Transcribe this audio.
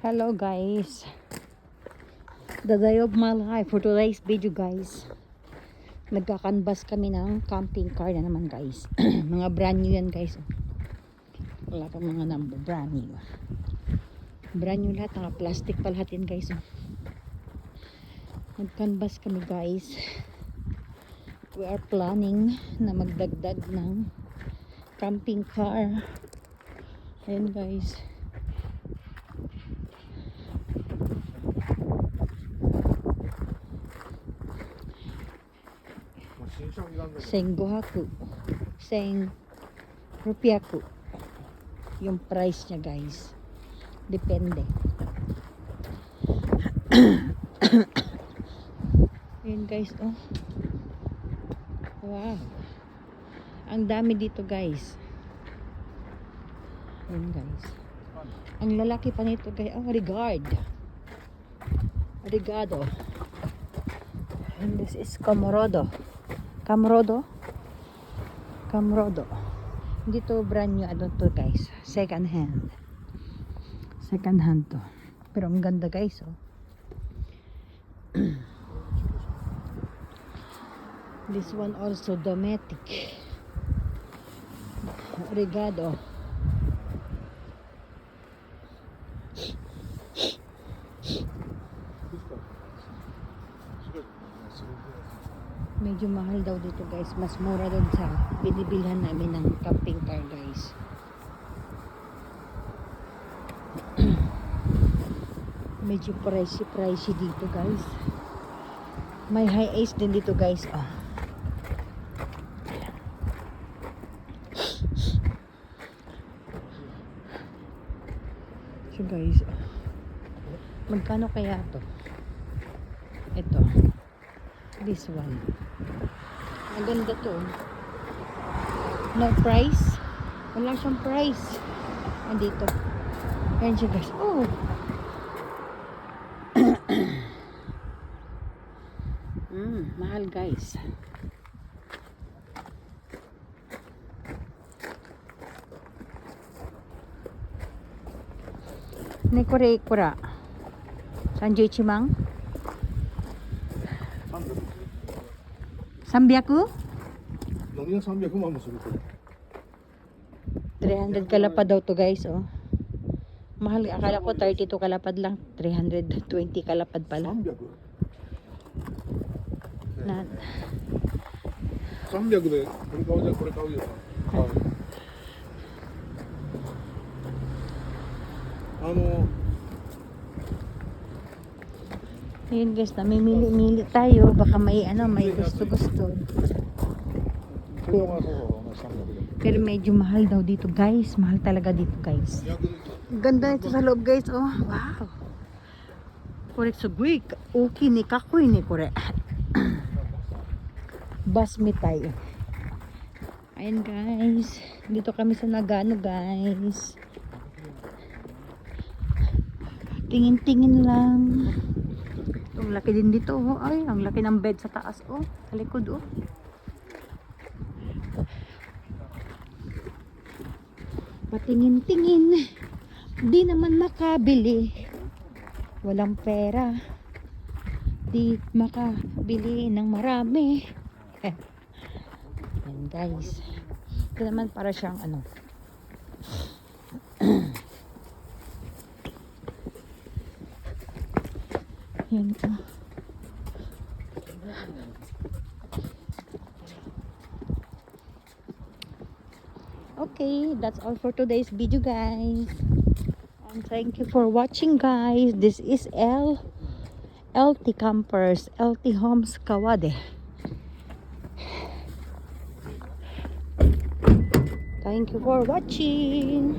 Hello guys, the day of my life for today's video guys. Nagkakanbas kami ng camping car na naman guys. Mga brand new yan guys. Wala pang mga number, brand new. Brand new lahat, mga plastic pa lahat yan guys. Nagkanbas kami guys. We are planning na magdagdag ng camping car. Ayan guys. Senggohaku, seng rupiaku yung price niya guys, depende. Ayun guys, oh wow, ang dami dito guys. Ayun guys, ang lalaki pa nito guys. Oh, Rigado, and this is Camrodo. Dito brand new ano to guys, second hand to, pero ang ganda guys. Oh, this one also Dometic, Rigado. Medyo mahal daw dito guys, mas mura doon sa binibilhan namin ng camping car guys. Medyo pricey dito guys. May high ace din dito guys. Oh. So guys, magkano kaya to? Ito, this one. Maganda to. No price. Wala siyang price. Andito. Ayan siya guys. Oh. Mahal guys. Ni kura. Sanjay Chimang. Sambiaku? 300万もするこれ。 300 kalapad daw to guys, oh. Mahal, akala ko 32 kalapad lang, 320 kalapad pala. 300? Na, 300でこれ買うじゃん、これ買うよ。はい。yun guys, namimili-mili tayo, baka may may gusto-gusto. Pero medyo mahal daw dito guys, mahal talaga dito guys. Ganda nito sa loob guys, oh wow. Kore sugoi oki ni kakoi ni kore. Basmi tayo. Ayan guys, dito kami sa Nagano guys. Tingin-tingin lang. Ang laki din dito, oh. Ay, ang laki ng bed sa taas, oh. Sa likod, oh. Patingin-tingin. Di naman makabili. Walang pera. Di makabili ng marami. Yan guys. Ito naman para siyang ano. Yan po. Okay, that's all for today's video guys. And thank you for watching guys. This is LT Campers, LT Homes Kawade. Thank you for watching.